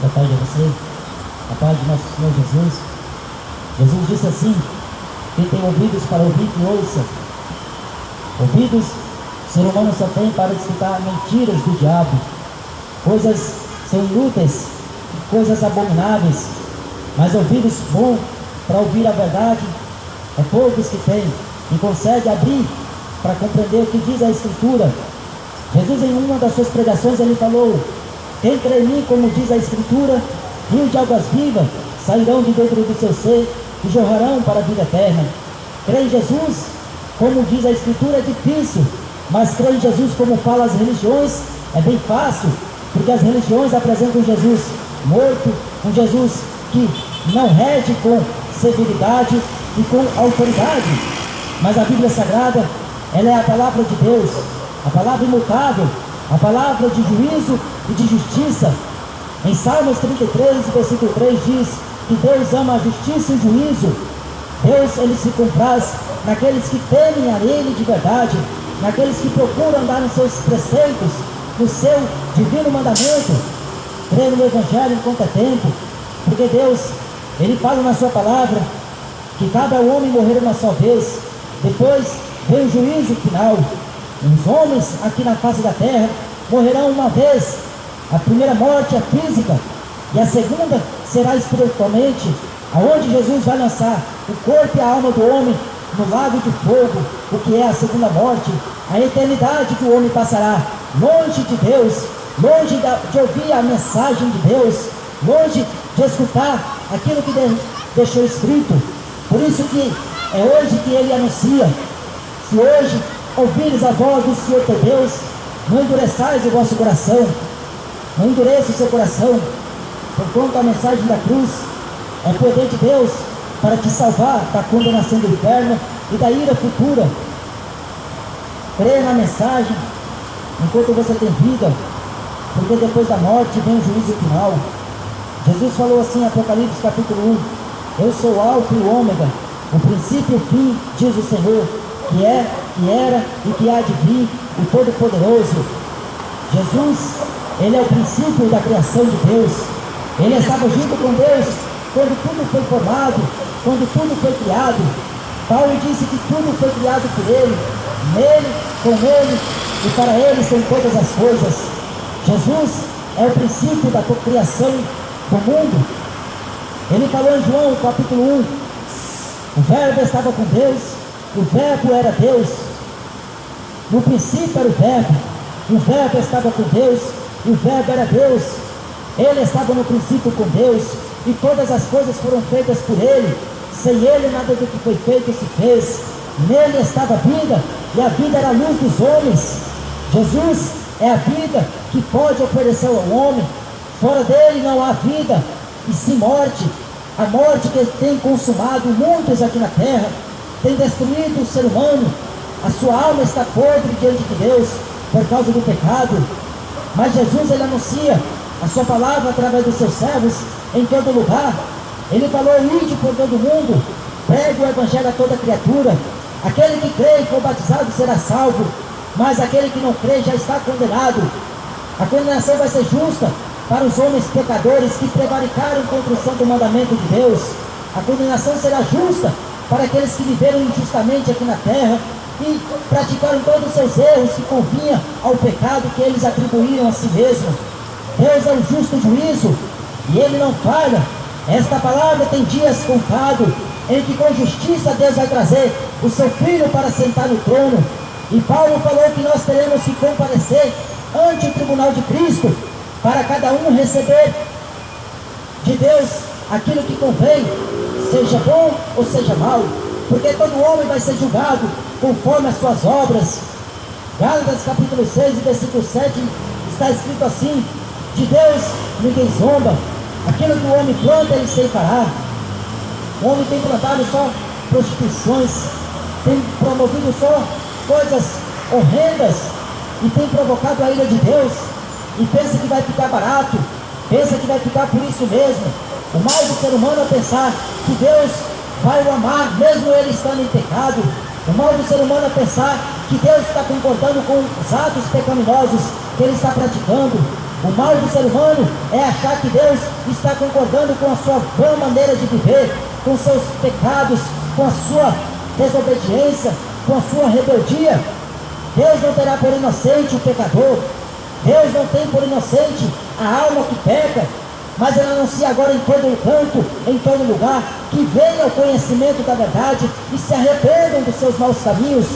Boa tarde a você. A paz de nosso Senhor Jesus. Jesus disse assim: quem tem ouvidos para ouvir, que ouça. Ouvidos, o ser humano só tem para escutar mentiras do diabo. Coisas são inúteis, coisas abomináveis. Mas ouvidos bons para ouvir a verdade, é poucos que têm, e consegue abrir para compreender o que diz a Escritura. Jesus, em uma das suas pregações, ele falou: quem crê em mim, como diz a Escritura, rios de águas vivas sairão de dentro do seu ser e jorrarão para a vida eterna. Crer em Jesus, como diz a Escritura, é difícil, mas crer em Jesus, como fala as religiões, é bem fácil, porque as religiões apresentam Jesus morto, um Jesus que não rege com severidade e com autoridade. Mas a Bíblia Sagrada, ela é a palavra de Deus, a palavra imutável, a palavra de juízo e de justiça. Em Salmos 33, versículo 3 diz que Deus ama a justiça e o juízo. Deus, ele se compraz naqueles que temem a Ele de verdade, naqueles que procuram andar nos seus preceitos, no seu divino mandamento, crer no Evangelho enquanto é tempo, porque Deus, ele fala na sua palavra que cabe ao homem morrer uma só vez, depois vem o juízo final. Os homens aqui na face da terra morrerão uma vez. A primeira morte é física, e a segunda será espiritualmente, aonde Jesus vai lançar o corpo e a alma do homem no lago de fogo, o que é a segunda morte. A eternidade que o homem passará longe de Deus, longe de ouvir a mensagem de Deus, longe de escutar aquilo que deixou escrito. Por isso que é hoje que ele anuncia: se hoje ouvires a voz do Senhor teu Deus, não endureçais o vosso coração, não endureça o seu coração, porquanto a mensagem da cruz é poder de Deus para te salvar da condenação do inferno e da ira futura. Creia na mensagem enquanto você tem vida, porque depois da morte vem o juízo final. Jesus falou assim em Apocalipse capítulo 1: eu sou o alfa e o ômega, o princípio e o fim, diz o Senhor, que é, que era e que há de vir, o Todo-Poderoso. Jesus, ele é o princípio da criação de Deus. Ele estava junto com Deus quando tudo foi formado, quando tudo foi criado. Paulo disse que tudo foi criado por ele, nele, com ele e para ele são todas as coisas. Jesus é o princípio da criação do mundo. Ele falou em João capítulo 1: o verbo estava com Deus, o verbo era Deus, no princípio era o verbo estava com Deus, e o verbo era Deus. Ele estava no princípio com Deus, e todas as coisas foram feitas por ele. Sem ele nada do que foi feito se fez. Nele estava a vida, e a vida era a luz dos homens. Jesus é a vida que pode oferecer ao homem. Fora dele não há vida, e sim morte. A morte que tem consumado muitos aqui na terra, tem destruído o ser humano. A sua alma está podre diante de Deus por causa do pecado. Mas Jesus, ele anuncia a sua palavra através dos seus servos em todo lugar. Ele falou: ide por todo mundo, pregue o evangelho a toda criatura. Aquele que crê e for batizado será salvo, mas aquele que não crê já está condenado. A condenação vai ser justa para os homens pecadores que prevaricaram contra o santo mandamento de Deus. A condenação será justa para aqueles que viveram injustamente aqui na terra e praticaram todos os seus erros que convinha ao pecado que eles atribuíram a si mesmos. Deus é o justo juízo e ele não falha. Esta palavra tem dias contados em que com justiça Deus vai trazer o seu filho para sentar no trono. E Paulo falou que nós teremos que comparecer ante o tribunal de Cristo, para cada um receber de Deus aquilo que convém, seja bom ou seja mal, porque todo homem vai ser julgado conforme as suas obras. Gálatas capítulo 6, versículo 7, está escrito assim: de Deus ninguém zomba, aquilo que o homem planta ele ceifará. O homem tem plantado só prostituições, tem promovido só coisas horrendas e tem provocado a ira de Deus, e pensa que vai ficar barato, pensa que vai ficar por isso mesmo. O mal do ser humano é pensar que Deus vai o amar mesmo ele estando em pecado. O mal do ser humano é pensar que Deus está concordando com os atos pecaminosos que ele está praticando. O mal do ser humano é achar que Deus está concordando com a sua vã maneira de viver, com seus pecados, com a sua desobediência, com a sua rebeldia. Deus não terá por inocente o pecador. Deus não tem por inocente a alma que peca, mas Ele anuncia agora em todo canto, em todo lugar, que venha o conhecimento da verdade e se arrependam dos seus maus caminhos.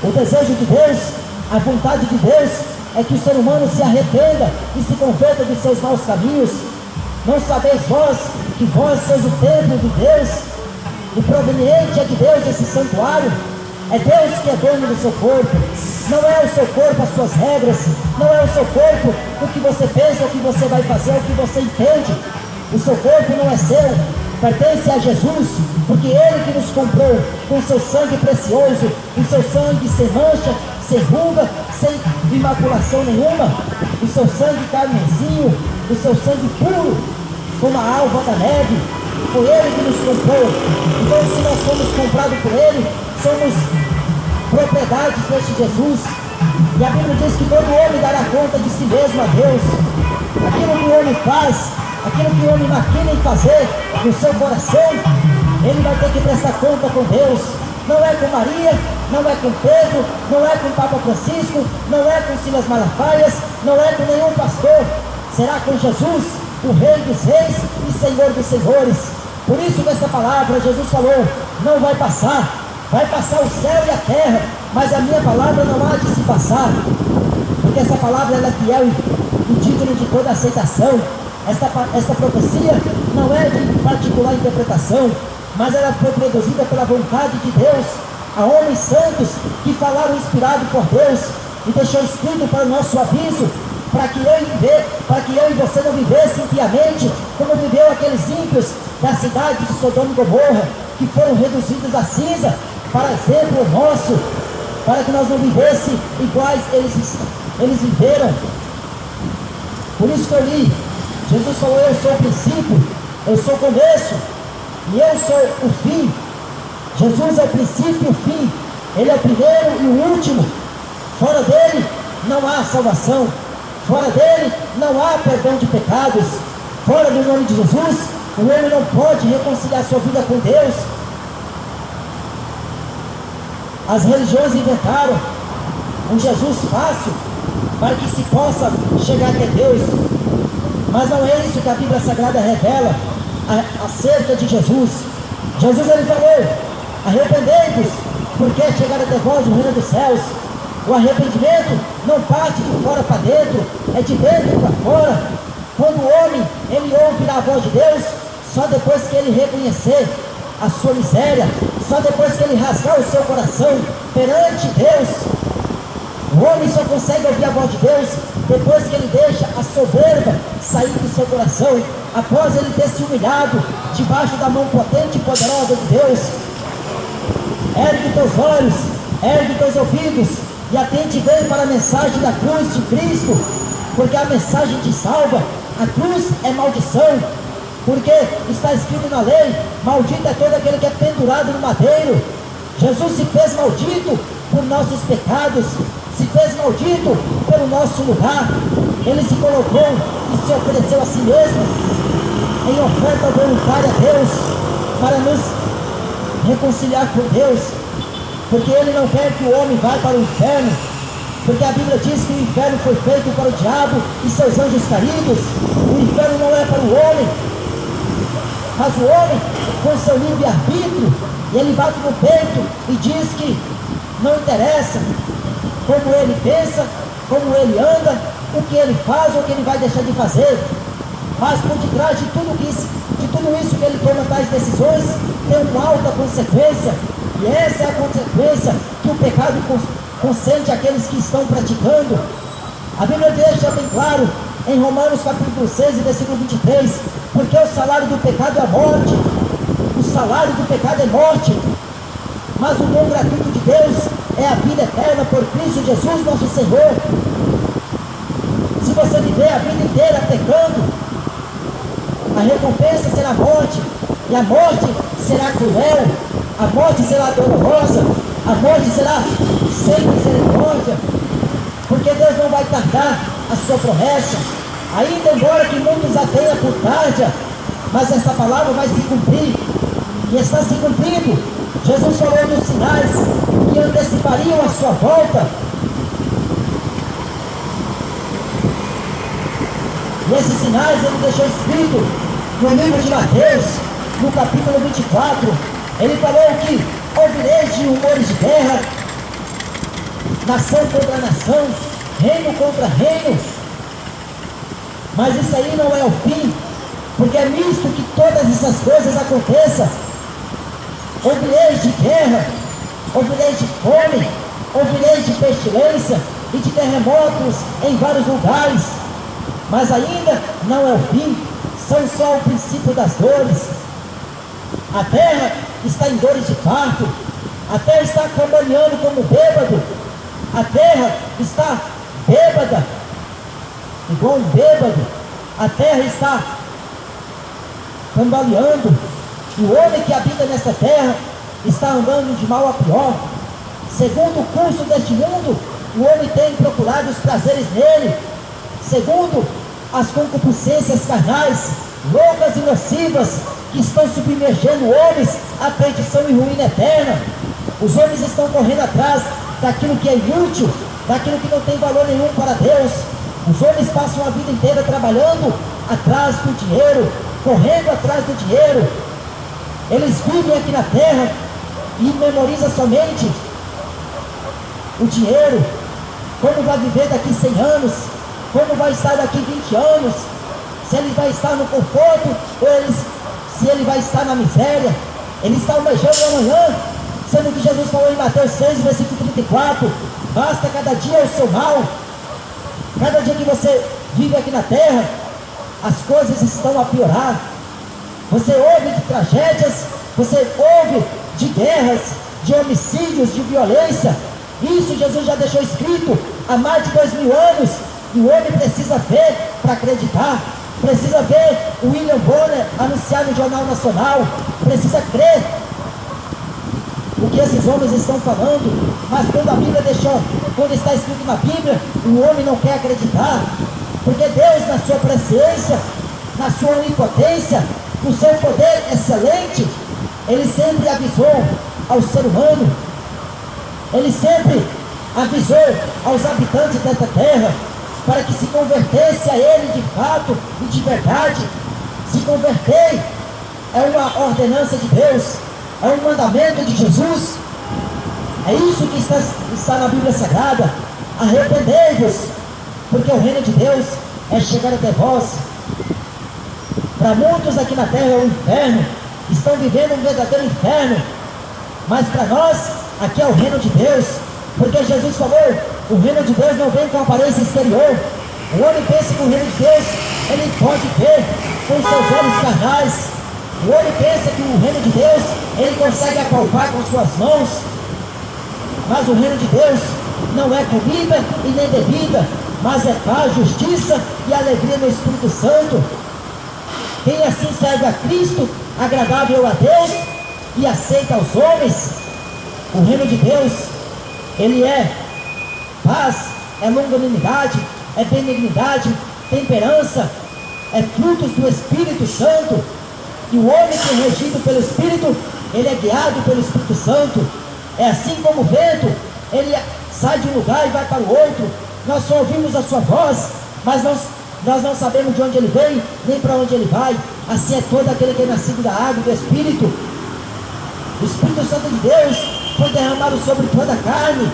O desejo de Deus, a vontade de Deus, é que o ser humano se arrependa e se converta dos seus maus caminhos. Não sabeis vós que vós sois o templo de Deus, e proveniente é de Deus esse santuário? É Deus que é dono do seu corpo. Não é o seu corpo as suas regras, não é o seu corpo o que você pensa, o que você vai fazer, o que você entende. O seu corpo não é seu, pertence a Jesus, porque Ele que nos comprou com seu sangue precioso, o seu sangue sem mancha, sem ruga, sem imaculação nenhuma, o seu sangue carmesim, o seu sangue puro, como a alva da neve. Foi Ele que nos comprou. Então, se nós fomos comprados por Ele, somos propriedades deste Jesus. E a Bíblia diz que todo homem dará conta de si mesmo a Deus. Aquilo que o homem faz, aquilo que o homem maquina em fazer no seu coração, ele vai ter que prestar conta com Deus. Não é com Maria, não é com Pedro, não é com o Papa Francisco, não é com Silas Malafaias, não é com nenhum pastor. Será com Jesus, o Rei dos Reis e Senhor dos Senhores. Por isso que essa palavra, Jesus falou, não vai passar. Vai passar o céu e a terra, mas a minha palavra não há de se passar. Porque essa palavra ela é fiel e digna de toda aceitação. Esta profecia não é de particular interpretação, mas ela foi produzida pela vontade de Deus, a homens santos que falaram inspirado por Deus e deixou escrito para o nosso aviso, para que eu e você não vivessem impiamente, como viveu aqueles ímpios da cidade de Sodoma e Gomorra, que foram reduzidos a cinza, para exemplo nosso, para que nós não vivêssemos iguais eles viveram. Por isso que eu li, Jesus falou, eu sou o princípio, eu sou o começo, e eu sou o fim. Jesus é o princípio e o fim, Ele é o primeiro e o último. Fora dele não há salvação, fora dele não há perdão de pecados. Fora do nome de Jesus, o homem não pode reconciliar sua vida com Deus. As religiões inventaram um Jesus fácil para que se possa chegar até Deus, mas não é isso que a Bíblia Sagrada revela acerca de Jesus. Jesus ele falou, arrependei-vos, porque é chegar até vós o reino dos céus. O arrependimento não parte de fora para dentro, é de dentro para fora. Quando o homem ele ouve a voz de Deus, só depois que ele reconhecer a sua miséria, só depois que ele rasgar o seu coração perante Deus. O homem só consegue ouvir a voz de Deus depois que ele deixa a soberba sair do seu coração, após ele ter se humilhado debaixo da mão potente e poderosa de Deus. Ergue teus olhos, ergue teus ouvidos e atente bem para a mensagem da cruz de Cristo, porque a mensagem te salva. A cruz é maldição, porque está escrito na lei, maldito é todo aquele que é pendurado no madeiro. Jesus se fez maldito por nossos pecados, se fez maldito pelo nosso lugar. Ele se colocou e se ofereceu a si mesmo em oferta voluntária a Deus, para nos reconciliar com Deus, porque Ele não quer que o homem vá para o inferno, porque a Bíblia diz que o inferno foi feito para o diabo e seus anjos caídos. O inferno não é para o homem, mas o homem, com seu livre-arbítrio, ele bate no peito e diz que não interessa como ele pensa, como ele anda, o que ele faz ou o que ele vai deixar de fazer. Mas por detrás de tudo isso que ele toma tais decisões, tem uma alta consequência. E essa é a consequência que o pecado concede àqueles que estão praticando. A Bíblia deixa bem claro em Romanos capítulo 6 e versículo 23, porque o salário do pecado é a morte. O salário do pecado é morte, mas o dom gratuito de Deus é a vida eterna por Cristo Jesus nosso Senhor. Se você viver a vida inteira pecando, a recompensa será a morte, e a morte será cruel, a morte será dolorosa, a morte será sem misericórdia. porque Deus não vai tardar a sua promessa. Ainda embora que muitos a tenham por tarde, mas essa palavra vai se cumprir, e está se cumprindo. Jesus falou dos sinais que antecipariam a sua volta, e esses sinais ele deixou escrito no livro de Mateus, no capítulo 24. Ele falou que ouvireis de rumores de guerra, nação contra nação, reino contra reino. Mas isso aí não é o fim, porque é nisto que todas essas coisas aconteçam. Ouvireis de guerra, ouvireis de fome, ouvireis de pestilência e de terremotos em vários lugares. Mas ainda não é o fim, são só o princípio das dores. A terra está em dores de parto, a terra está cambaleando como bêbado, a terra está bêbada, igual um bêbado, a terra está cambaleando, e o homem que habita nesta terra está andando de mal a pior. Segundo o curso deste mundo, o homem tem procurado os prazeres nele, segundo as concupiscências carnais, loucas e nocivas, que estão submergendo homens à perdição e ruína eterna. Os homens estão correndo atrás daquilo que é inútil, daquilo que não tem valor nenhum para Deus. Os homens passam a vida inteira trabalhando atrás do dinheiro, correndo atrás do dinheiro. Eles vivem aqui na terra e memorizam somente o dinheiro, como vai viver daqui 100 anos, como vai estar daqui 20 anos, se ele vai estar no conforto ou se ele vai estar na miséria. Ele está almejando o amanhã, sendo que Jesus falou em Mateus 6, versículo 34, basta cada dia o seu mal. Cada dia que você vive aqui na terra, as coisas estão a piorar. Você ouve de tragédias, você ouve de guerras, de homicídios, de violência. Isso Jesus já deixou escrito há mais de 2000 anos, e o homem precisa ver para acreditar, precisa ver o William Bonner anunciar no Jornal Nacional, precisa crer o que esses homens estão falando. Mas quando a Bíblia deixou, quando está escrito na Bíblia, o homem não quer acreditar, porque Deus, na sua presciência, na sua onipotência, no seu poder excelente, Ele sempre avisou ao ser humano, Ele sempre avisou aos habitantes desta terra, para que se convertesse a Ele de fato e de verdade. Se converter é uma ordenança de Deus, é um mandamento de Jesus. É isso que está na Bíblia Sagrada. Arrependei-vos, porque o reino de Deus é chegar até vós. Para muitos aqui na terra é o inferno, estão vivendo um verdadeiro inferno, mas para nós aqui é o reino de Deus, porque Jesus falou: o reino de Deus não vem com aparência exterior. O homem pensa que o reino de Deus ele pode ver com seus olhos carnais. O homem pensa que o reino de Deus ele consegue apalpar com suas mãos, mas o reino de Deus não é comida e nem bebida, mas é paz, justiça e alegria no Espírito Santo. Quem assim serve a Cristo, agradável a Deus e aceita aos homens, o reino de Deus, ele é paz, é longanimidade, é benignidade, temperança, é frutos do Espírito Santo. E o homem que é regido pelo Espírito, ele é guiado pelo Espírito Santo. É assim como o vento, ele sai de um lugar e vai para o outro. Nós só ouvimos a sua voz, mas nós não sabemos de onde ele vem, nem para onde ele vai. Assim é todo aquele que é nascido da água e do Espírito. O Espírito Santo de Deus foi derramado sobre toda a carne,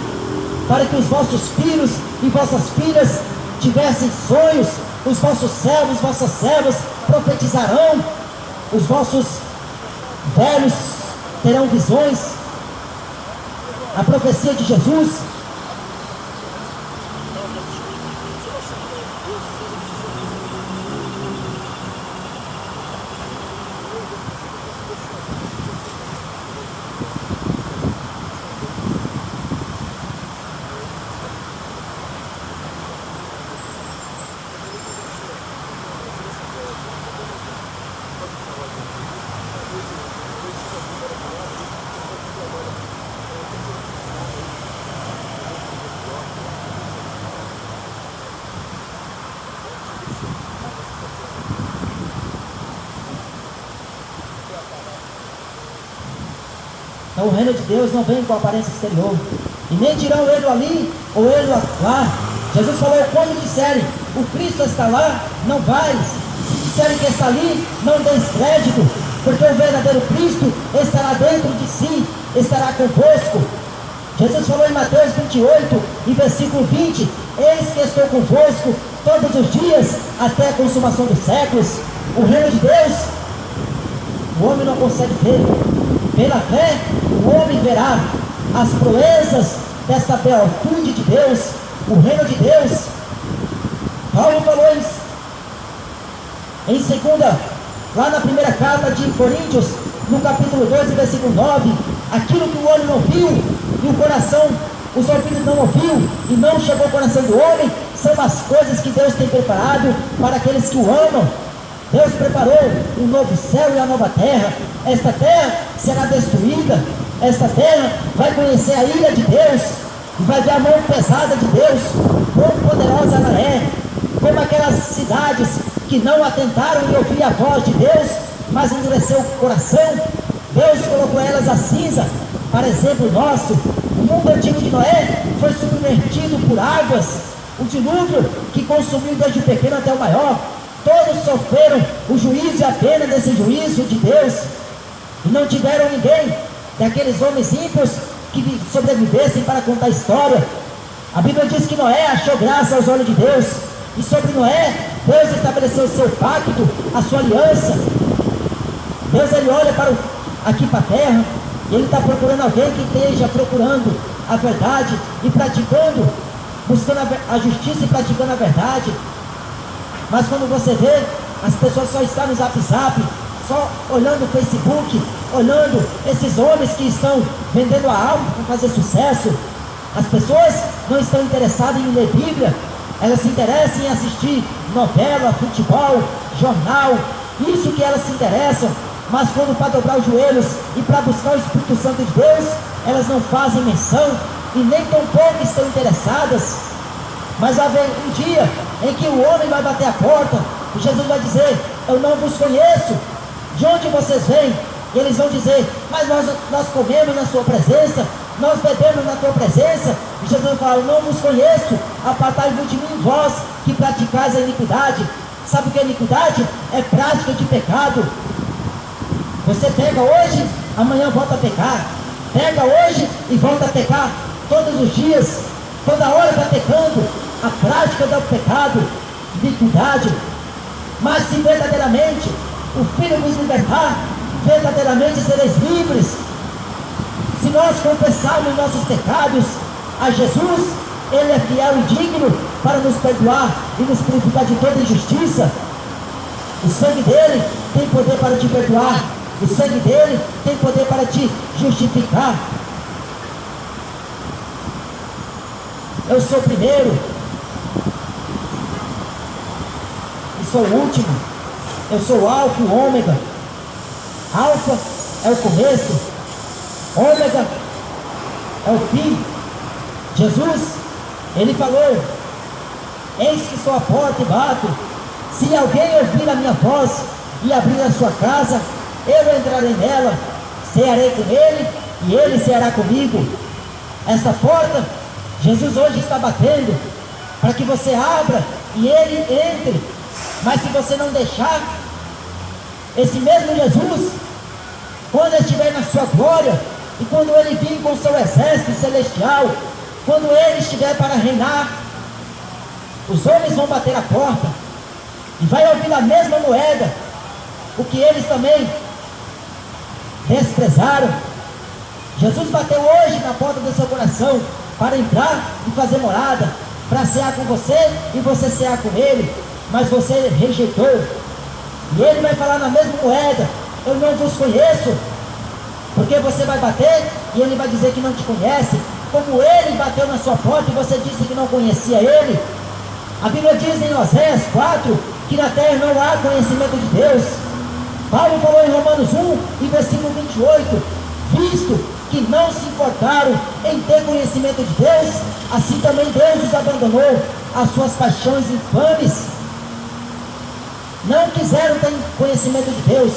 para que os vossos filhos e vossas filhas tivessem sonhos, os vossos servos, vossas servas profetizarão, os vossos velhos terão visões. A profecia de Jesus Então o reino de Deus não vem com aparência exterior. E nem dirão ele ali ou ele lá. Jesus falou: quando disserem o Cristo está lá, não vai. Se disserem que está ali, não deis crédito, porque o verdadeiro Cristo estará dentro de si, estará convosco. Jesus falou em Mateus 28, e versículo 20: eis que estou convosco todos os dias, até a consumação dos séculos. O reino de Deus, o homem não consegue ver. Pela fé, o homem verá as proezas desta beatitude de Deus, o reino de Deus. Paulo falou em segunda, lá na primeira carta de Coríntios, no capítulo 2, versículo 9: aquilo que o olho não viu, e o coração, os ouvidos não ouviu, e não chegou ao coração do homem, são as coisas que Deus tem preparado para aqueles que o amam. Deus preparou um novo céu e a nova terra. Esta terra será destruída, esta terra vai conhecer a ira de Deus, e vai ver a mão pesada de Deus, quão poderosa ela é, como aquelas cidades que não atentaram em ouvir a voz de Deus, mas endureceu o coração. Deus colocou elas a cinza, para exemplo nosso. O mundo antigo de Noé foi submergido por águas, o dilúvio que consumiu desde o pequeno até o maior. Todos sofreram o juízo e a pena desse juízo de Deus, e não tiveram ninguém daqueles homens ímpios que sobrevivessem para contar a história. A Bíblia diz que Noé achou graça aos olhos de Deus, e sobre Noé, Deus estabeleceu o seu pacto, a sua aliança. Deus, ele olha aqui para a terra, e ele está procurando alguém que esteja procurando a verdade e praticando, buscando a justiça e praticando a verdade. Mas quando você vê, as pessoas só estão no Zap, só olhando o Facebook, olhando esses homens que estão vendendo a alma para fazer sucesso. As pessoas não estão interessadas em ler Bíblia, elas se interessam em assistir novela, futebol, jornal, isso que elas se interessam. Mas quando para dobrar os joelhos e para buscar o Espírito Santo de Deus, elas não fazem menção, e nem tão pouco estão interessadas. Mas vai haver um dia em que o homem vai bater a porta, e Jesus vai dizer: eu não vos conheço, de onde vocês vêm? E eles vão dizer: mas nós comemos na sua presença, nós bebemos na tua presença. E Jesus vai falar: eu não vos conheço, apartai-vos de mim, vós que praticais a iniquidade. Sabe o que é iniquidade? É prática de pecado. Você pega hoje, amanhã volta a pecar, pega hoje e volta a pecar, todos os dias, toda hora está pecando. A prática do pecado, iniquidade. Mas se verdadeiramente o Filho nos libertar, verdadeiramente sereis livres. Se nós confessarmos nossos pecados a Jesus, Ele é fiel e digno para nos perdoar e nos purificar de toda injustiça. O sangue dele tem poder para te perdoar, o sangue dele tem poder para te justificar. Eu sou o primeiro e sou o último. Eu sou o alfa e o ômega. Alfa é o começo, ômega é o fim. Jesus, ele falou: eis que sou a porta e bato. Se alguém ouvir a minha voz e abrir a sua casa, eu entrarei nela, cearei com ele e ele ceará comigo. Essa porta, Jesus hoje está batendo para que você abra e ele entre. Mas se você não deixar, esse mesmo Jesus, quando ele estiver na sua glória, e quando ele vir com seu exército celestial, quando ele estiver para reinar, os homens vão bater a porta e vai ouvir a mesma moeda, o que eles também desprezaram. Jesus bateu hoje na porta do seu coração para entrar e fazer morada, para cear com você e você cear com ele, mas você rejeitou. E ele vai falar na mesma moeda: eu não vos conheço. Porque você vai bater e ele vai dizer que não te conhece, como ele bateu na sua porta e você disse que não conhecia ele. A Bíblia diz em Oséias 4 que na terra não há conhecimento de Deus. Paulo falou em Romanos 1 e versículo 28: visto que não se importaram em ter conhecimento de Deus, assim também Deus os abandonou às suas paixões infames. Não quiseram ter conhecimento de Deus,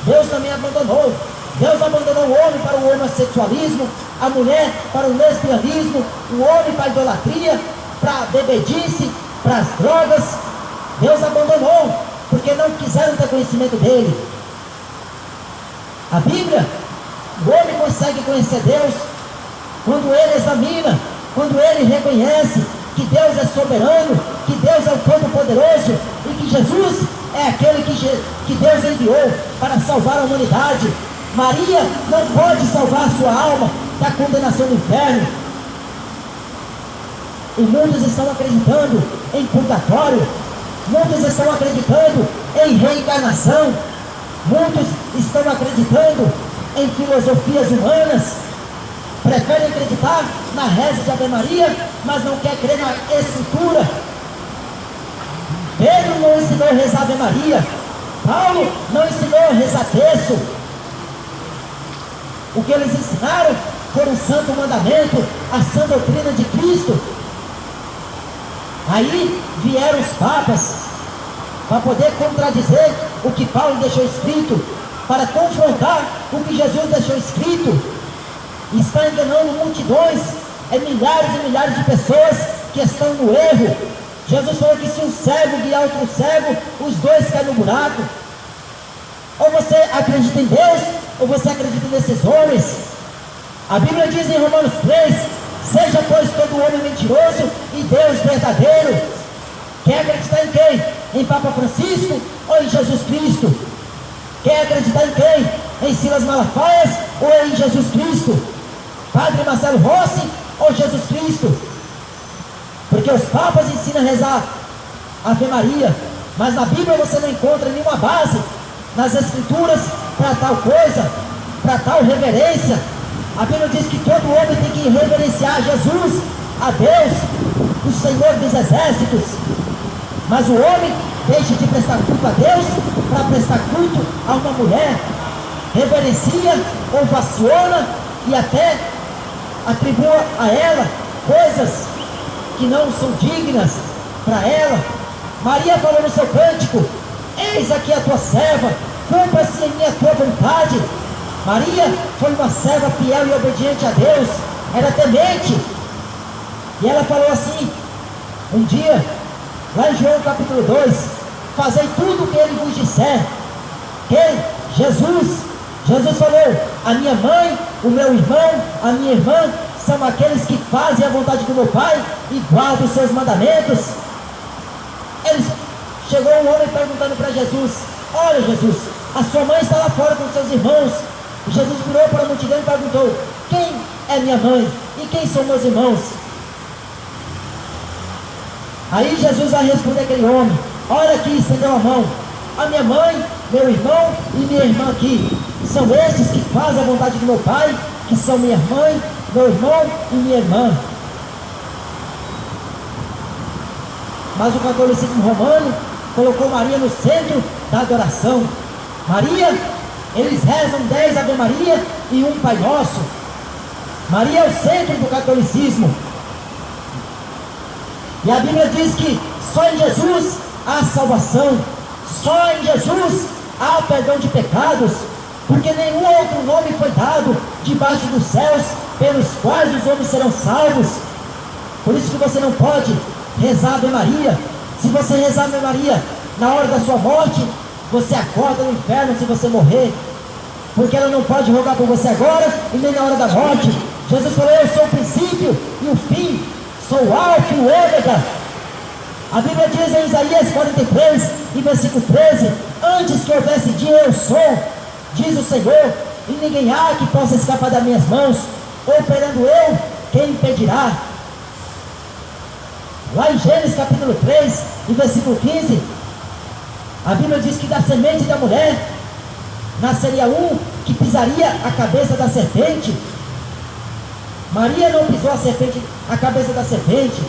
Deus também abandonou. Deus abandonou o homem para o homossexualismo, a mulher para o lesbianismo, o homem para a idolatria, para a bebedice, para as drogas. Deus abandonou, porque não quiseram ter conhecimento dele. A Bíblia, o homem consegue conhecer Deus quando ele examina, quando ele reconhece que Deus é soberano, que Deus é o Todo-Poderoso e que Jesus é aquele que Deus enviou para salvar a humanidade. Maria não pode salvar a sua alma da condenação do inferno. E muitos estão acreditando em purgatório, muitos estão acreditando em reencarnação, muitos estão acreditando em filosofias humanas, preferem acreditar na reza de Ave Maria, mas não quer crer na Escritura. Pedro não ensinou a rezar Ave Maria, Paulo não ensinou a rezar terço. O que eles ensinaram foi o santo mandamento, a sã doutrina de Cristo. Aí vieram os papas para poder contradizer o que Paulo deixou escrito, para confrontar o que Jesus deixou escrito. E está enganando multidões, milhares e milhares de pessoas que estão no erro. Jesus falou que se um cego guiar outro cego, os dois caem no buraco. Ou você acredita em Deus, ou você acredita nesses homens. A Bíblia diz em Romanos 3, seja pois todo homem mentiroso e Deus verdadeiro. Quer acreditar em quem? Em Papa Francisco ou em Jesus Cristo? Quer acreditar em quem? Em Silas Malafaias ou em Jesus Cristo? Padre Marcelo Rossi ou Jesus Cristo? Porque os papas ensinam a rezar Ave Maria, mas na Bíblia você não encontra nenhuma base nas Escrituras para tal coisa, para tal reverência. A Bíblia diz que todo homem tem que reverenciar Jesus, a Deus, o Senhor dos Exércitos. Mas o homem deixa de prestar culto a Deus para prestar culto a uma mulher, reverencia, ovaciona e até atribua a ela coisas que não são dignas para ela. Maria falou no seu cântico: eis aqui a tua serva, cumpra-se em mim a tua vontade. Maria foi uma serva fiel e obediente a Deus, era temente. E ela falou assim, um dia, lá em João capítulo 2, fazei tudo o que ele vos disser. Quem? Jesus. Jesus falou: a minha mãe, o meu irmão, a minha irmã são aqueles que fazem a vontade do meu Pai e guardam os seus mandamentos. Chegou um homem perguntando para Jesus: olha, Jesus, a sua mãe está lá fora com os seus irmãos. E Jesus virou para a multidão e perguntou: quem é minha mãe e quem são meus irmãos? Aí Jesus vai responder aquele homem: olha aqui, estendeu a mão, a minha mãe, meu irmão e minha irmã aqui, são esses que fazem a vontade do meu Pai, que são minha mãe, meu irmão e minha irmã. Mas o catolicismo romano colocou Maria no centro da adoração. Maria, eles rezam 10 Ave Maria e um Pai Nosso. Maria é o centro do catolicismo. E a Bíblia diz que só em Jesus há salvação, só em Jesus há perdão de pecados, porque nenhum outro nome foi dado debaixo dos céus pelos quais os homens serão salvos. Por isso que você não pode rezar Ave Maria. Se você rezar Ave Maria na hora da sua morte, você acorda no inferno se você morrer, porque ela não pode rogar por você agora e nem na hora da morte. Jesus falou: eu sou o princípio e o fim, sou o alfa e o ômega. A Bíblia diz em Isaías 43 e versículo 13: antes que houvesse dia eu sou, diz o Senhor, e ninguém há que possa escapar das minhas mãos. Operando eu, quem impedirá? Lá em Gênesis capítulo 3 e versículo 15, a Bíblia diz que da semente da mulher nasceria um que pisaria a cabeça da serpente. Maria não pisou a cabeça da serpente.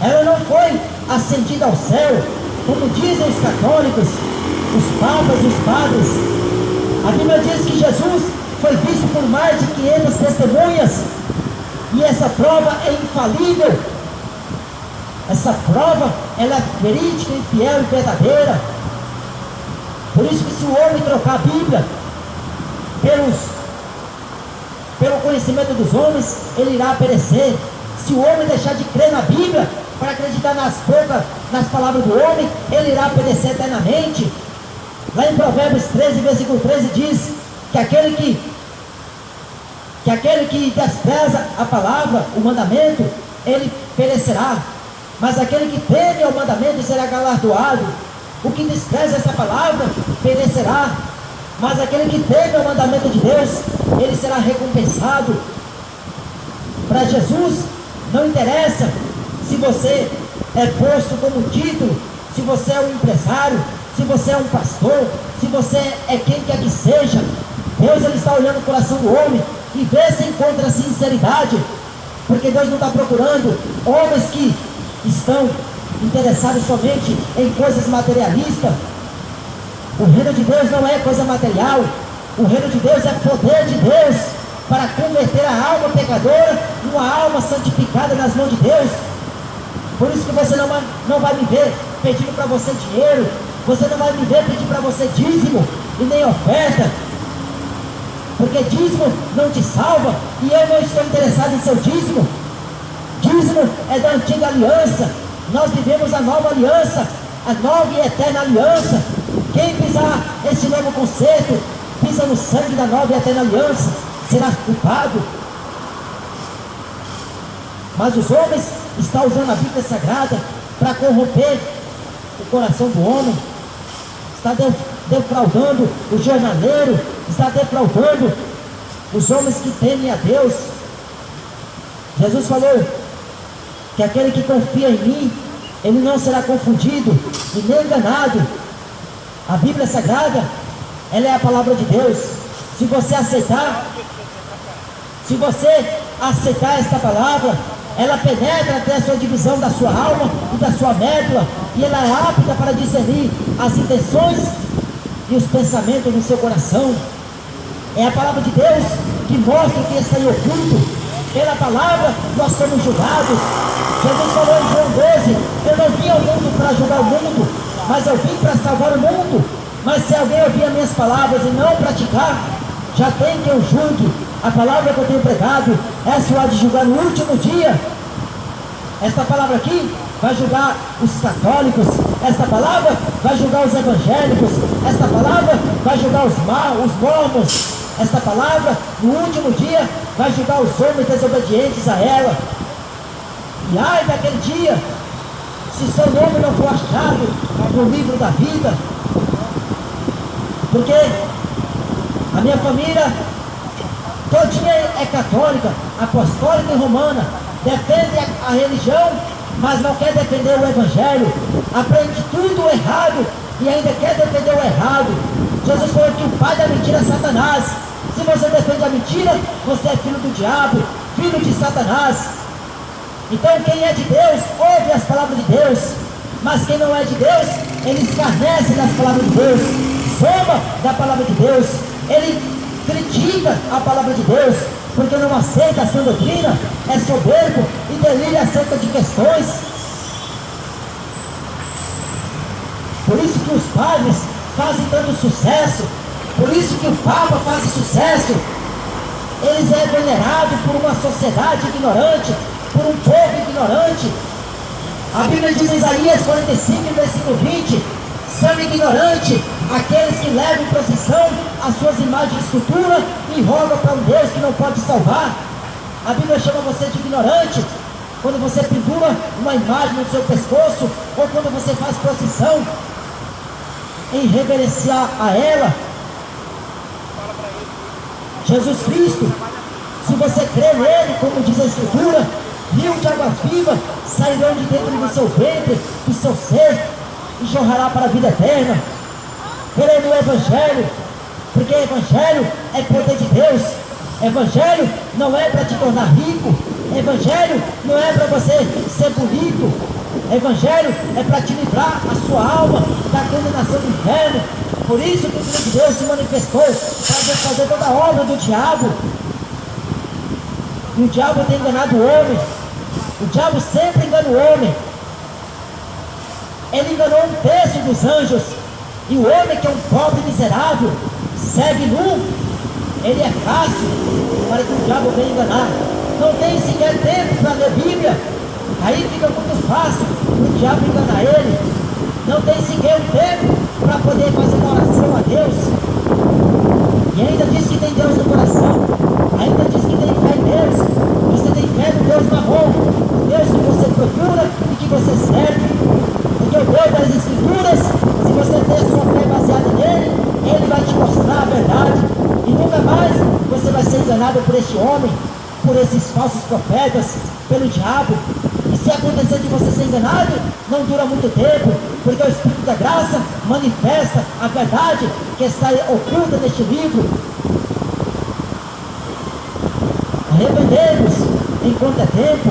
Ela não foi ascendida ao céu, como dizem os católicos, os papas e os padres. A Bíblia diz que Jesus foi visto por mais de 500 testemunhas, e essa prova é infalível. Essa prova, ela é verídica e fiel e verdadeira. Por isso que se o homem trocar a Bíblia pelo conhecimento dos homens, ele irá perecer. Se o homem deixar de crer na Bíblia, para acreditar nas palavras do homem, ele irá perecer eternamente. Lá em Provérbios 13, versículo 13 diz que aquele que despreza a palavra, o mandamento, ele perecerá. Mas aquele que teme ao mandamento será galardoado. O que despreza essa palavra perecerá. Mas aquele que teme ao mandamento de Deus, ele será recompensado. Para Jesus, não interessa se você é posto como título, se você é um empresário, se você é um pastor, se você é quem quer que seja. Deus, ele está olhando o coração do homem e vê se encontra sinceridade, porque Deus não está procurando homens que estão interessados somente em coisas materialistas. O reino de Deus não é coisa material. O reino de Deus é poder de Deus para converter a alma pecadora numa alma santificada nas mãos de Deus. Por isso que você não vai me ver pedindo para você dinheiro, você não vai me ver pedir para você dízimo e nem oferta, porque dízimo não te salva, e eu não estou interessado em seu dízimo. Dízimo é da antiga aliança. Nós vivemos a nova aliança, a nova e eterna aliança. Quem pisar esse novo conceito, pisa no sangue da nova e eterna aliança, será culpado. Mas os homens estão usando a Bíblia Sagrada para corromper o coração do homem. Está defraudando o jornaleiro, está defraudando os homens que temem a Deus. Jesus falou que aquele que confia em mim, ele não será confundido e nem enganado. A Bíblia Sagrada, ela é a palavra de Deus. Se você aceitar esta palavra, ela penetra até a sua divisão da sua alma e da sua médula, e ela é apta para discernir as intenções e os pensamentos do seu coração. É a palavra de Deus que mostra o que está em oculto. Pela palavra nós somos julgados. Jesus falou em João 12: eu não vim ao mundo para julgar o mundo, mas eu vim para salvar o mundo. Mas se alguém ouvir as minhas palavras e não praticar, já tem quem o julgue. A palavra que eu tenho pregado, essa há de julgar no último dia. Esta palavra aqui vai julgar os católicos, esta palavra vai julgar os evangélicos, esta palavra vai julgar os mormons, esta palavra no último dia vai julgar os homens desobedientes a ela. E ai daquele dia, se seu nome não for achado no livro da vida, porque a minha família todinha é católica, apostólica e romana, defende a religião, mas não quer defender o evangelho, aprende tudo errado e ainda quer defender o errado. Jesus falou que o pai da mentira é Satanás. Se você defende a mentira, você é filho do diabo, filho de Satanás. Então quem é de Deus, ouve as palavras de Deus, mas quem não é de Deus, ele escarnece das palavras de Deus, zomba da palavra de Deus, ele critica a palavra de Deus, porque não aceita a sua doutrina, é soberbo e delira acerca de questões. Por isso que os padres fazem tanto sucesso, por isso que o Papa faz sucesso. Eles é venerado por uma sociedade ignorante, por um povo ignorante. A Bíblia diz em Isaías 45, versículo 20: são ignorantes aqueles que levam em procissão as suas imagens de escultura e rogam para um Deus que não pode salvar. A Bíblia chama você de ignorante quando você pendura uma imagem no seu pescoço, ou quando você faz procissão em reverenciar a ela. Jesus Cristo, se você crê nele, como diz a Escritura, rios de água viva sairão de dentro do seu ventre, do seu ser, e jorrará para a vida eterna. Crê no Evangelho, porque Evangelho é poder de Deus. Evangelho não é para te tornar rico, Evangelho não é para você ser bonito, Evangelho é para te livrar a sua alma da condenação do inferno. Por isso que o Filho de Deus se manifestou para desfazer toda a obra do diabo. E o diabo tem enganado o homem. O diabo sempre engana o homem. Ele enganou um terço dos anjos. E o homem, que é um pobre miserável, segue nu, ele é fácil para que o diabo venha enganar. Não tem sequer tempo para ler Bíblia, aí fica muito fácil o diabo enganar ele. Não tem sequer um tempo para poder fazer uma oração a Deus, e ainda diz que tem Deus no coração, ainda diz que tem fé em Deus. Você tem fé no Deus Mamon, o Deus que você procura e que você serve, porque o Deus das Escrituras, se você ter a sua fé baseada nele, ele vai te mostrar a verdade, e nunca mais você vai ser enganado por este homem, por esses falsos profetas, pelo diabo. E se acontecer de você ser enganado, não dura muito tempo, porque o Espírito da Graça manifesta a verdade que está oculta neste livro. Arrependemos enquanto é tempo.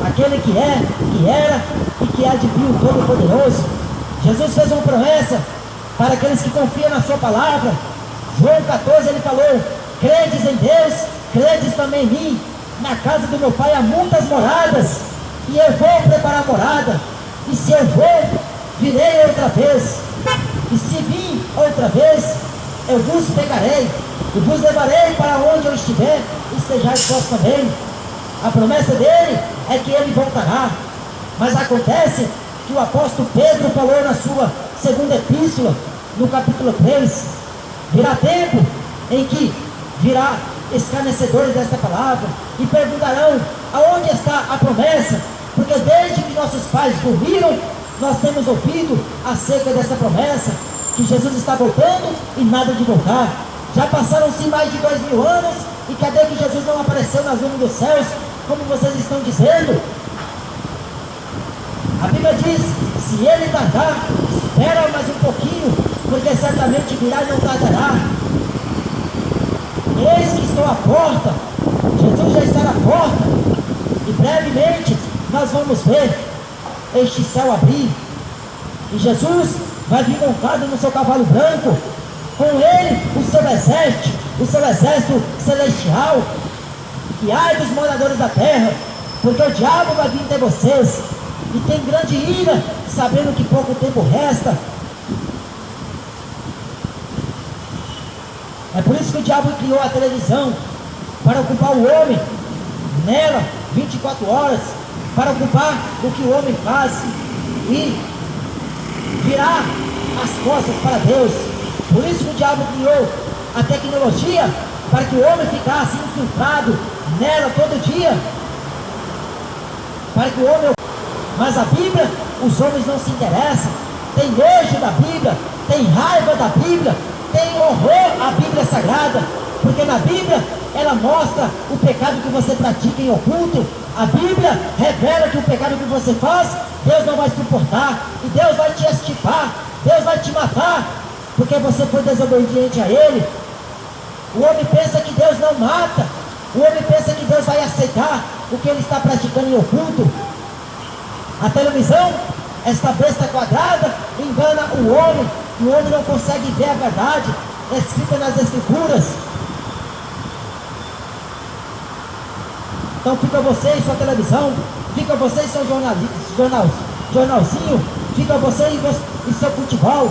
Aquele que é, que era e que há de vir o Todo-Poderoso. Jesus fez uma promessa para aqueles que confiam na sua palavra. João 14 ele falou: credes em Deus, credes também em mim. Na casa do meu pai há muitas moradas, e eu vou preparar morada. E se eu vou, virei outra vez. E se vim outra vez, eu vos pegarei e vos levarei para onde eu estiver, e sejais vós também. A promessa dele é que ele voltará. Mas acontece que o apóstolo Pedro falou na sua segunda epístola, no capítulo 3, virá tempo em que virá escarnecedores desta palavra e perguntarão: aonde está a promessa? Porque desde que nossos pais dormiram, nós temos ouvido acerca dessa promessa, que Jesus está voltando e nada de voltar. Já passaram-se mais de 2000 anos, e cadê que Jesus não apareceu nas nuvens dos céus, como vocês estão dizendo? A Bíblia diz: se ele tardar, espera mais um pouquinho, porque certamente virá e não tardará. Eis que estou à porta. Jesus já está na porta, e brevemente nós vamos ver este céu abrir, e Jesus vai vir montado no seu cavalo branco, com ele o seu exército celestial. E ai dos moradores da terra, porque o diabo vai vir ter vocês, e tem grande ira, sabendo que pouco tempo resta. É por isso que o diabo criou a televisão, para ocupar o homem nela 24 horas, para ocupar o que o homem faz e virar as costas para Deus. Por isso que o diabo criou a tecnologia, para que o homem ficasse infiltrado nela todo dia, para que o homem... Mas a Bíblia, os homens não se interessam, tem nojo da Bíblia, tem raiva da Bíblia, tem horror à Bíblia Sagrada, porque na Bíblia ela mostra o pecado que você pratica em oculto. A Bíblia revela que o pecado que você faz, Deus não vai suportar, e Deus vai te estipar, Deus vai te matar, porque você foi desobediente a Ele. O homem pensa que Deus não mata, o homem pensa que Deus vai aceitar o que ele está praticando em oculto. A televisão, esta besta quadrada, engana o homem, e o homem não consegue ver a verdade escrita nas Escrituras. Então fica você e sua televisão, fica você e seu jornalzinho, fica você e seu futebol,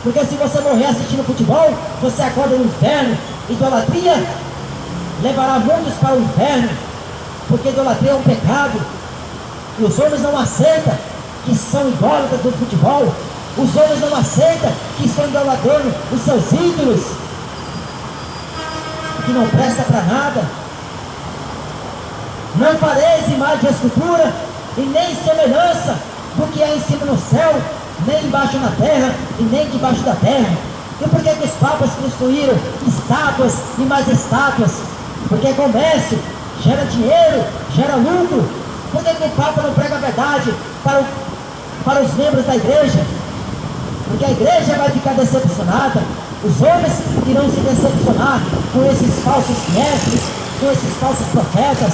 porque se você morrer assistindo futebol, você acorda no inferno. Idolatria levará muitos para o inferno, porque idolatria é um pecado, e os homens não aceitam que são idólatras do futebol. Os homens não aceitam que estão idolatrando os seus ídolos, que não presta para nada. Não fareis imagem de escultura, e nem semelhança do que é em cima no céu, nem embaixo na terra, e nem debaixo da terra. E por que os papas construíram estátuas e mais estátuas? Porque comércio gera dinheiro, gera lucro. Por que o Papa não prega a verdade para os membros da igreja? Porque a igreja vai ficar decepcionada, os homens irão se decepcionar com esses falsos mestres, com esses falsos profetas.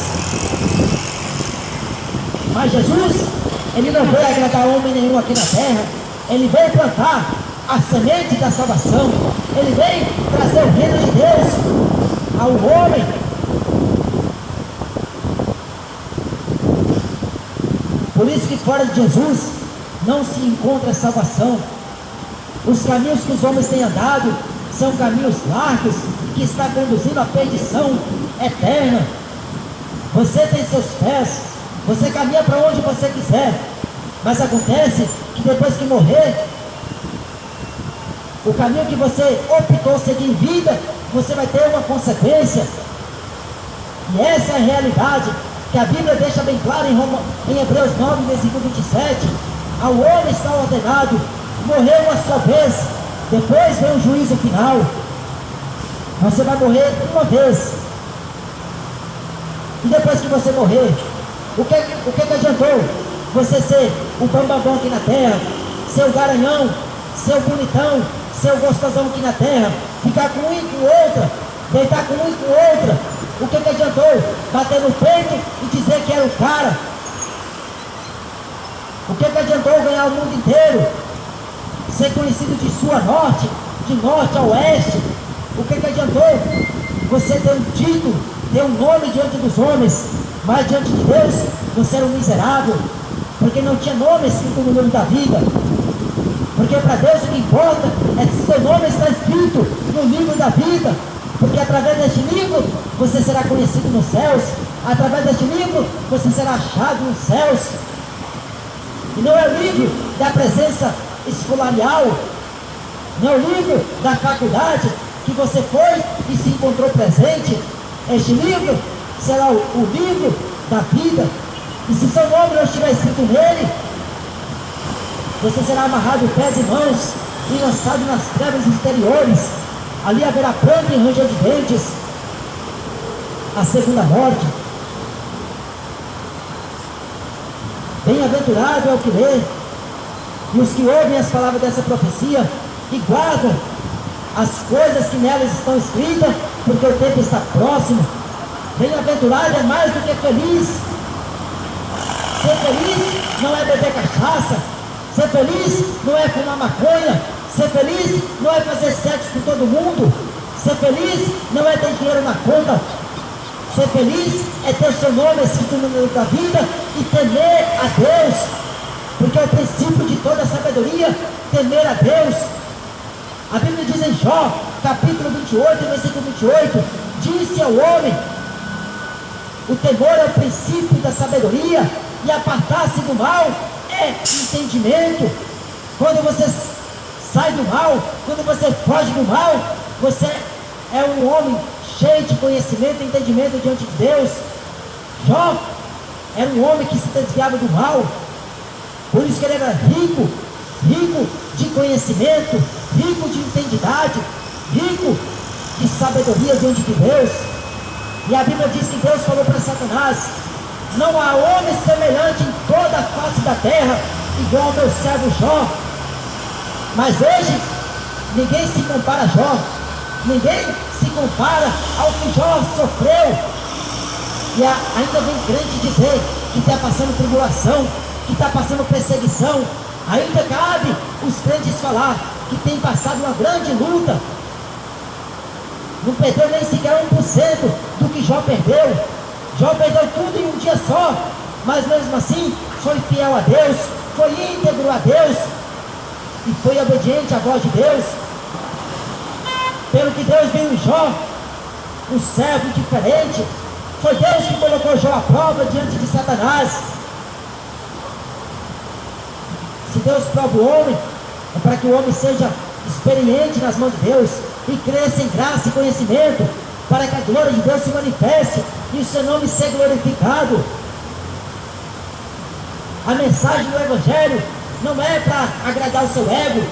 Mas Jesus, ele não veio agradar homem nenhum aqui na terra, ele veio plantar a semente da salvação, ele veio trazer o reino de Deus ao homem. Por isso que fora de Jesus não se encontra salvação. Os caminhos que os homens têm andado são caminhos largos que está conduzindo à perdição eterna. Você tem seus pés, você caminha para onde você quiser, mas acontece que depois que morrer, o caminho que você optou seguir em vida, você vai ter uma consequência. E essa é a realidade que a Bíblia deixa bem clara em Hebreus 9, versículo 27. Ao homem está ordenado morrer uma só vez, depois vem o juízo final. Você vai morrer uma vez, e depois que você morrer, o que adiantou você ser o bambambam aqui na terra, ser o garanhão, ser o bonitão, ser o gostosão aqui na terra, ficar com um e com outra, deitar com um e com outra? O que adiantou bater no peito e dizer que era o cara? O que adiantou ganhar o mundo inteiro, ser conhecido de sul a norte, de norte a oeste? O que adiantou você ter um título, ter um nome diante dos homens, mas diante de Deus você era um miserável, porque não tinha nome escrito no livro da vida? Porque para Deus o que importa é se seu nome está escrito no livro da vida, porque através deste livro você será conhecido nos céus, através deste livro você será achado nos céus. E não é o livro da presença escolarial, não é o livro da faculdade que você foi e se encontrou presente. Este livro será o livro da vida, e se seu nome não estiver escrito nele, você será amarrado pés e mãos e lançado nas trevas exteriores. Ali haverá pranto e ranger de dentes, a segunda morte. Bem-aventurado é o que lê, e os que ouvem as palavras dessa profecia e guardam as coisas que nelas estão escritas, porque o tempo está próximo. Bem-aventurado é mais do que feliz. Ser feliz não é beber cachaça, ser feliz não é fumar maconha, ser feliz não é fazer sexo com todo mundo, ser feliz não é ter dinheiro na conta. Ser feliz é ter o seu nome escrito no livro da vida e temer a Deus, porque é o princípio de toda a sabedoria, temer a Deus. A Bíblia diz em Jó, capítulo 28, versículo 28, disse ao homem: o temor é o princípio da sabedoria, e apartar-se do mal é entendimento. Quando você sai do mal, quando você foge do mal, você é um homem cheio de conhecimento e entendimento diante de Deus. Jó era um homem que se desviava do mal, por isso que ele era rico, rico de conhecimento, rico de entendidade, rico de sabedoria diante de Deus. E a Bíblia diz que Deus falou para Satanás: não há homem semelhante em toda a face da terra, igual ao meu servo Jó. Mas hoje, ninguém se compara a Jó, ninguém se compara ao que Jó sofreu. E ainda vem crente dizer que está passando tribulação, que está passando perseguição. Ainda cabe os crentes falar que tem passado uma grande luta. Não perdeu nem sequer 1% do que Jó perdeu. Jó perdeu tudo em um dia só, mas mesmo assim foi fiel a Deus, foi íntegro a Deus e foi obediente à voz de Deus. Pelo que Deus viu em Jó, um servo diferente. Foi Deus que colocou Jó à prova diante de Satanás. Se Deus prova o homem, é para que o homem seja experiente nas mãos de Deus e cresça em graça e conhecimento, para que a glória de Deus se manifeste e o seu nome seja glorificado. A mensagem do Evangelho não é para agradar o seu ego,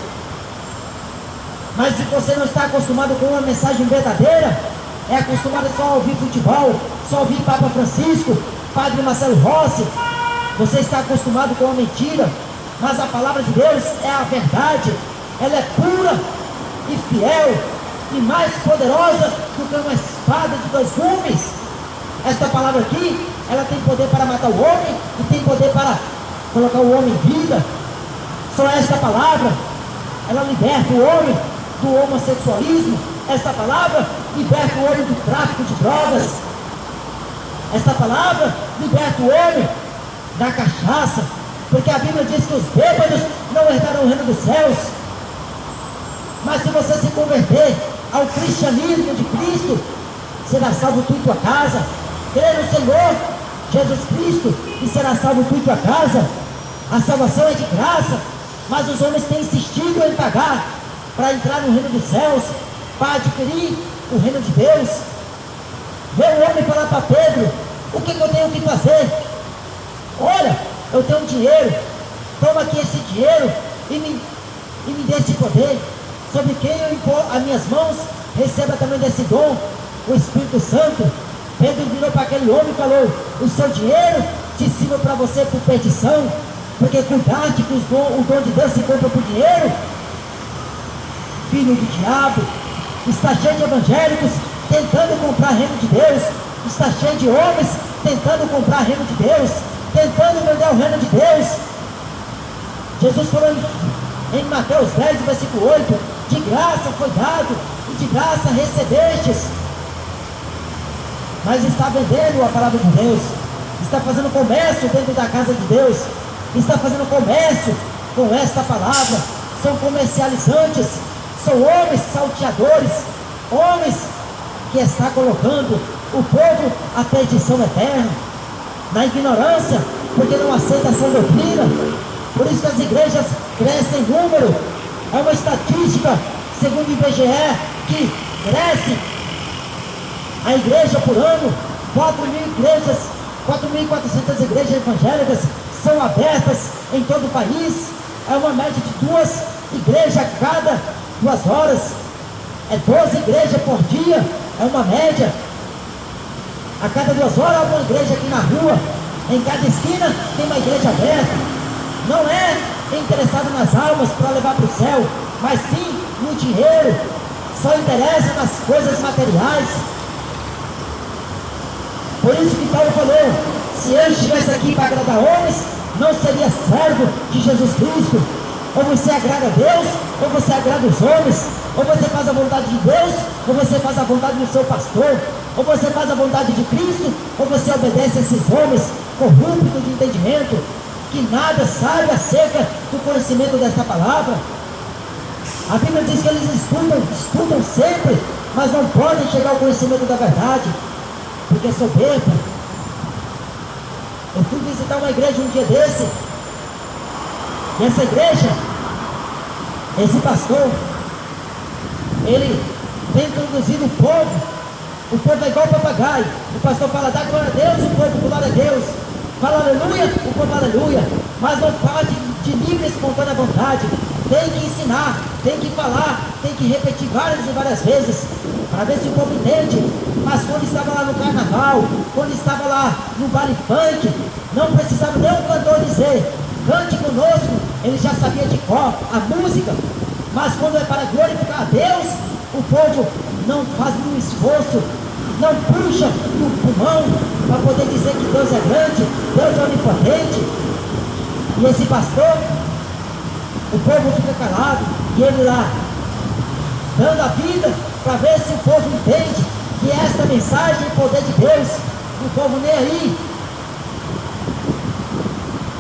mas se você não está acostumado com uma mensagem verdadeira, é acostumado só a ouvir futebol, só a ouvir Papa Francisco, Padre Marcelo Rossi, você está acostumado com a mentira. Mas a palavra de Deus é a verdade, ela é pura e fiel e mais poderosa do que uma espada de 2 gumes. Esta palavra aqui, ela tem poder para matar o homem e tem poder para colocar o homem em vida. Só esta palavra, ela liberta o homem do homossexualismo. Esta palavra liberta o homem do tráfico de drogas. Esta palavra liberta o homem da cachaça, porque a Bíblia diz que os bêbados não herdarão o reino dos céus. Mas se você se converter ao cristianismo de Cristo, será salvo tu e tua casa. Crê no Senhor Jesus Cristo e será salvo tu e tua casa. A salvação é de graça, mas os homens têm insistido em pagar para entrar no reino dos céus, para adquirir o reino de Deus. Veio o homem falar para Pedro: o que eu tenho que fazer? Olha, eu tenho dinheiro, toma aqui esse dinheiro e me dê esse poder. Sobre quem eu impor as minhas mãos, receba também desse dom, o Espírito Santo. Pedro virou para aquele homem e falou: o seu dinheiro te sirva para você por perdição, porque cuidado que o dom de Deus se compra por dinheiro. Filho do diabo, está cheio de evangélicos tentando comprar reino de Deus, está cheio de homens tentando comprar reino de Deus, tentando vender o reino de Deus. Jesus falou em Mateus 10, versículo 8: de graça foi dado e de graça recebestes. Mas está vendendo a palavra de Deus, está fazendo comércio dentro da casa de Deus, está fazendo comércio com esta palavra. São comercializantes, são homens salteadores, homens que está colocando o povo à perdição eterna, na ignorância, porque não aceita essa doutrina. Por isso que as igrejas crescem em número. É uma estatística, segundo o IBGE, que cresce a igreja por ano. 4.000 igrejas, 4.400 igrejas evangélicas são abertas em todo o país. É uma média de 2 igrejas a cada 2 horas. É 12 igrejas por dia, é uma média. A cada 2 horas há uma igreja aqui na rua. Em cada esquina tem uma igreja aberta. Não é interessado nas almas para levar para o céu, mas sim no dinheiro. Só interessa nas coisas materiais. Por isso que Paulo falou: se eu estivesse aqui para agradar homens, não seria servo de Jesus Cristo. Ou você agrada a Deus, ou você agrada os homens. Ou você faz a vontade de Deus, ou você faz a vontade do seu pastor. Ou você faz a vontade de Cristo, ou você obedece a esses homens corruptos de entendimento, que nada sabe acerca do conhecimento desta palavra. A Bíblia diz que eles estudam sempre, mas não podem chegar ao conhecimento da verdade, porque é soberba. Eu fui visitar uma igreja um dia desse, e essa igreja, esse pastor, ele tem introduzido o povo é igual papagaio. O pastor fala: dá glória a Deus, o povo glória a Deus. Fala aleluia, o povo aleluia. Mas não pode de livre e espontânea vontade. Tem que ensinar, tem que falar, tem que repetir várias e várias vezes, para ver se o povo entende. Mas quando estava lá no carnaval, quando estava lá no baile funk, não precisava nem um cantor dizer: cante conosco. Ele já sabia de cor a música. Mas quando é para glorificar a Deus, o povo não faz nenhum esforço, não puxa no pulmão para poder dizer que Deus é grande, Deus é onipotente. E esse pastor, o povo fica calado, e ele lá dando a vida para ver se o povo entende que esta mensagem é o poder de Deus. O povo nem aí.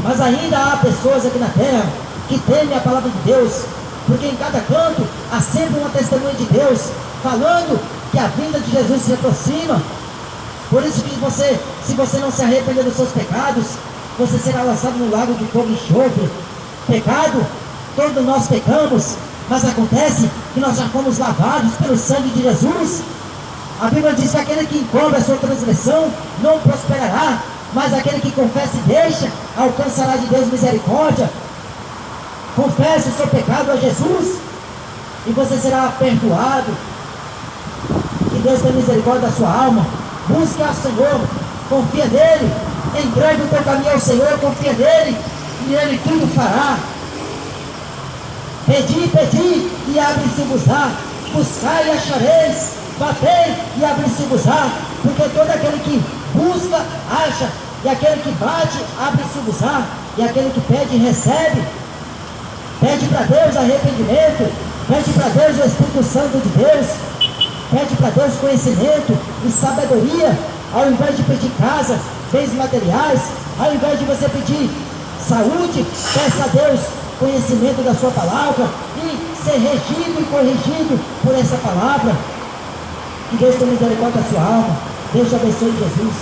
Mas ainda há pessoas aqui na terra que temem a palavra de Deus, porque em cada canto há sempre uma testemunha de Deus falando que a vinda de Jesus se aproxima. Por isso que se você não se arrepender dos seus pecados, você será lançado no lago de fogo e enxofre. Pecado, todos nós pecamos, mas acontece que nós já fomos lavados pelo sangue de Jesus. A Bíblia diz que aquele que encobre a sua transgressão não prosperará, mas aquele que confessa e deixa alcançará de Deus misericórdia. Confesse o seu pecado a Jesus e você será perdoado. Que Deus tenha misericórdia da sua alma. Busque ao Senhor, confia nele, entregue o teu caminho ao Senhor, confia nele, e ele tudo fará. Pedi, pedi, e abre-se-vos-á. Buscai e achareis. Batei e abre-se-vos-á. Porque todo aquele que busca, acha, e aquele que bate, abre-se-vos-á. E aquele que pede, recebe. Pede para Deus arrependimento, pede para Deus o Espírito Santo de Deus, pede para Deus conhecimento e sabedoria, ao invés de pedir casa, bens materiais, ao invés de você pedir saúde, peça a Deus conhecimento da sua palavra e ser regido e corrigido por essa palavra. Que Deus tenha misericórdia da sua alma. Deus te abençoe, Jesus.